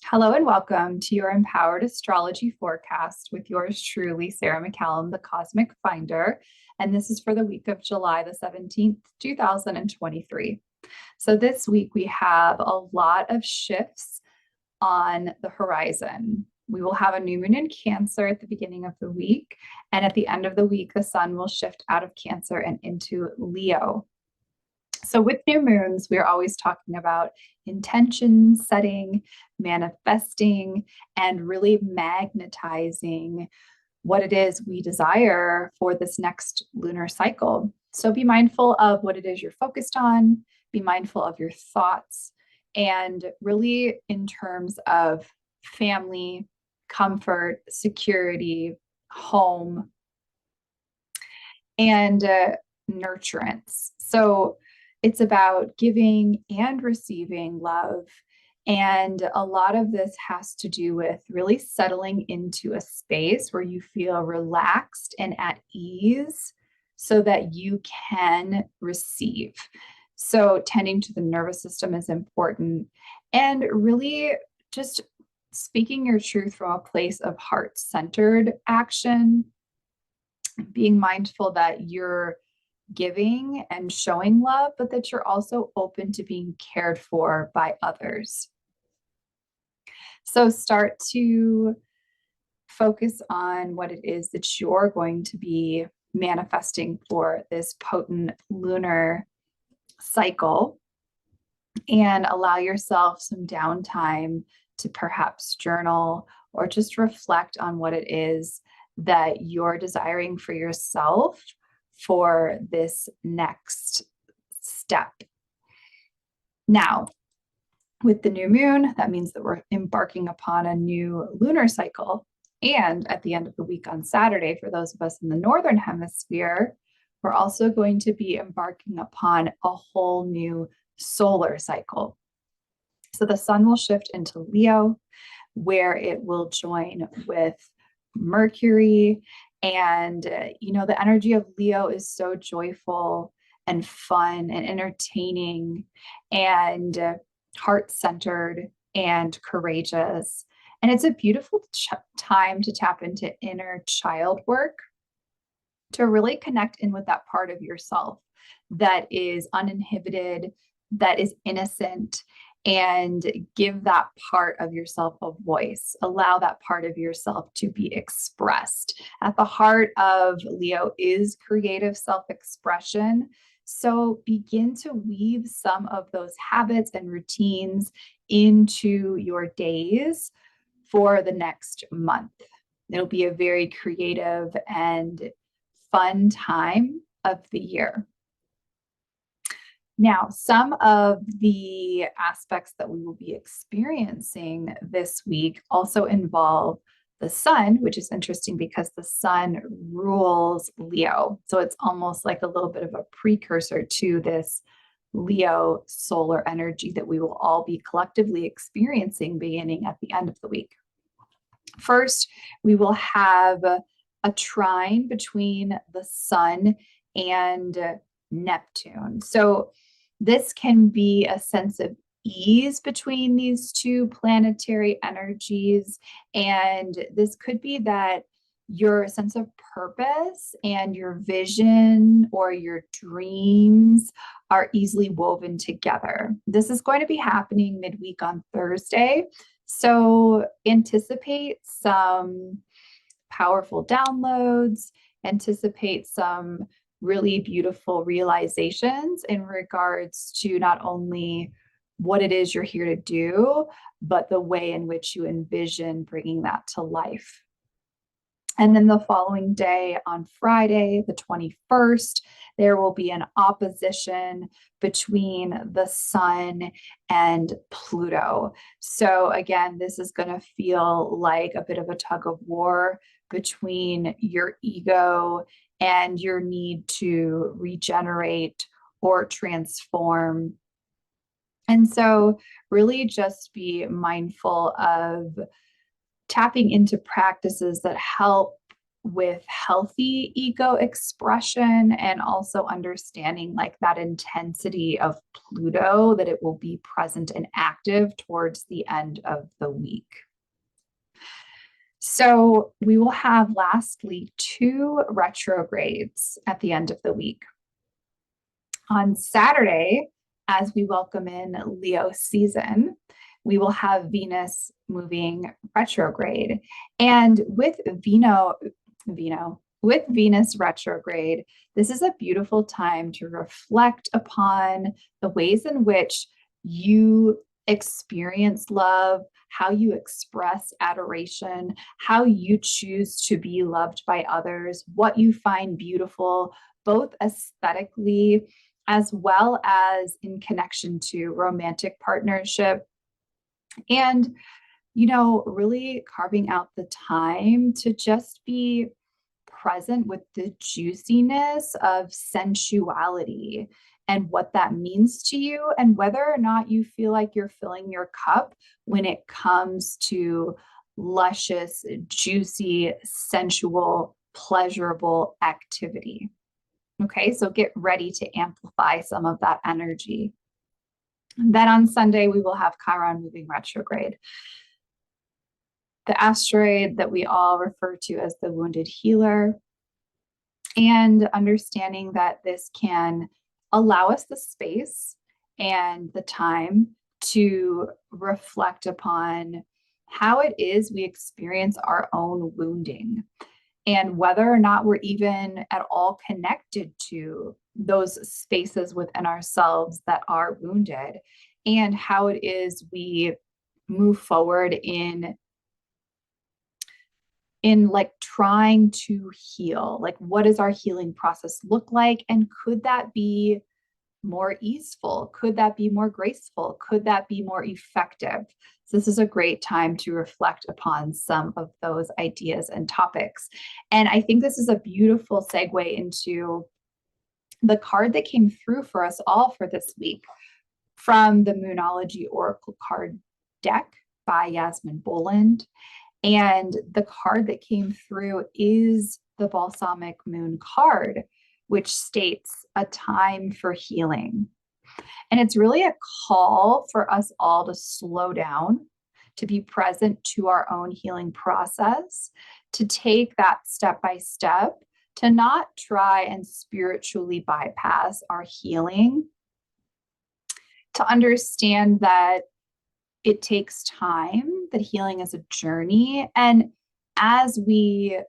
Hello and welcome to your Empowered Astrology Forecast with yours truly, Sarah McCallum, the Cosmic Finder. And this is for the week of July the 17th, 2023. So this week we have a lot of shifts on the horizon. We will have a new moon in Cancer at the beginning of the week. And at the end of the week, the sun will shift out of Cancer and into Leo. So with new moons, we're always talking about intention setting, manifesting, and really magnetizing what it is we desire for this next lunar cycle. So be mindful of what it is you're focused on, be mindful of your thoughts, and really in terms of family, comfort, security, home, and nurturance. So it's about giving and receiving love. And a lot of this has to do with really settling into a space where you feel relaxed and at ease so that you can receive. So, tending to the nervous system is important, and really just speaking your truth from a place of heart-centered action, being mindful that you're giving and showing love, but that you're also open to being cared for by others. So start to focus on what it is that you're going to be manifesting for this potent lunar cycle, and allow yourself some downtime to perhaps journal or just reflect on what it is that you're desiring for yourself for this next step. Now, with the new moon, that means that we're embarking upon a new lunar cycle. And at the end of the week on Saturday, for those of us in the Northern Hemisphere, we're also going to be embarking upon a whole new solar cycle. So the sun will shift into Leo, where it will join with Mercury. And, the energy of Leo is so joyful and fun and entertaining and heart-centered and courageous. And it's a beautiful time to tap into inner child work, to really connect in with that part of yourself that is uninhibited, that is innocent, and give that part of yourself a voice. Allow that part of yourself to be expressed. At the heart of Leo is creative self-expression. So begin to weave some of those habits and routines into your days for the next month. It'll be a very creative and fun time of the year. Now, some of the aspects that we will be experiencing this week also involve the sun, which is interesting because the sun rules Leo. So it's almost like a little bit of a precursor to this Leo solar energy that we will all be collectively experiencing beginning at the end of the week. First, we will have a trine between the sun and Neptune. So this can be a sense of ease between these two planetary energies. And this could be that your sense of purpose and your vision or your dreams are easily woven together. This is going to be happening midweek on Thursday. So anticipate some powerful downloads, anticipate some really beautiful realizations in regards to not only what it is you're here to do, but the way in which you envision bringing that to life. And then the following day on Friday, the 21st, there will be an opposition between the sun and Pluto. So again, this is going to feel like a bit of a tug of war between your ego and your need to regenerate or transform. And so really just be mindful of tapping into practices that help with healthy ego expression and also understanding like that intensity of Pluto, that it will be present and active towards the end of the week. So we will have lastly 2 retrogrades at the end of the week. On Saturday, as we welcome in Leo season, we will have Venus moving retrograde. And with Venus retrograde, this is a beautiful time to reflect upon the ways in which you experience love, how you express adoration, how you choose to be loved by others, what you find beautiful, both aesthetically as well as in connection to romantic partnership. And, really carving out the time to just be present with the juiciness of sensuality and what that means to you, and whether or not you feel like you're filling your cup when it comes to luscious, juicy, sensual, pleasurable activity. Okay, so get ready to amplify some of that energy. Then on Sunday, we will have Chiron moving retrograde, the asteroid that we all refer to as the wounded healer, and understanding that this can allow us the space and the time to reflect upon how it is we experience our own wounding, and whether or not we're even at all connected to those spaces within ourselves that are wounded, and how it is we move forward in like trying to heal. Like, what does our healing process look like? And could that be more easeful? Could that be more graceful? Could that be more effective? So this is a great time to reflect upon some of those ideas and topics. And I think this is a beautiful segue into the card that came through for us all for this week from the Moonology Oracle card deck by Yasmin Boland. And the card that came through is the Balsamic Moon card, which states a time for healing. And it's really a call for us all to slow down, to be present to our own healing process, to take that step by step, to not try and spiritually bypass our healing, to understand that it takes time, that healing is a journey. And as we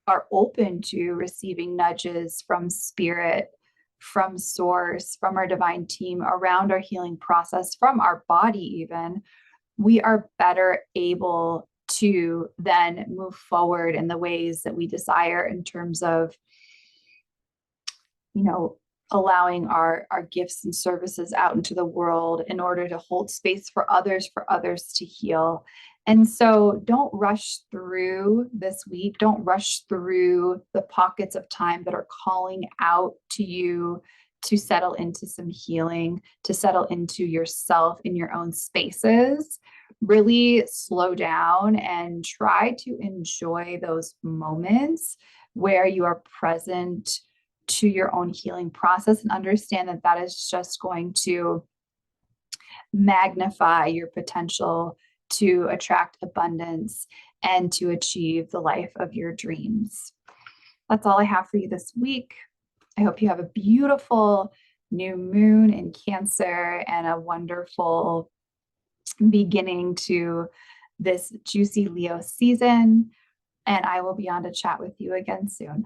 are open to receiving nudges from spirit, from source, from our divine team around our healing process, from our body even, we are better able to then move forward in the ways that we desire in terms of, allowing our gifts and services out into the world in order to hold space for others to heal. And so don't rush through this week. Don't rush through the pockets of time that are calling out to you to settle into some healing, to settle into yourself in your own spaces. Really slow down and try to enjoy those moments where you are present to your own healing process, and understand that that is just going to magnify your potential to attract abundance and to achieve the life of your dreams. That's all I have for you this week. I hope you have a beautiful new moon in Cancer and a wonderful beginning to this juicy Leo season. And I will be on to chat with you again soon.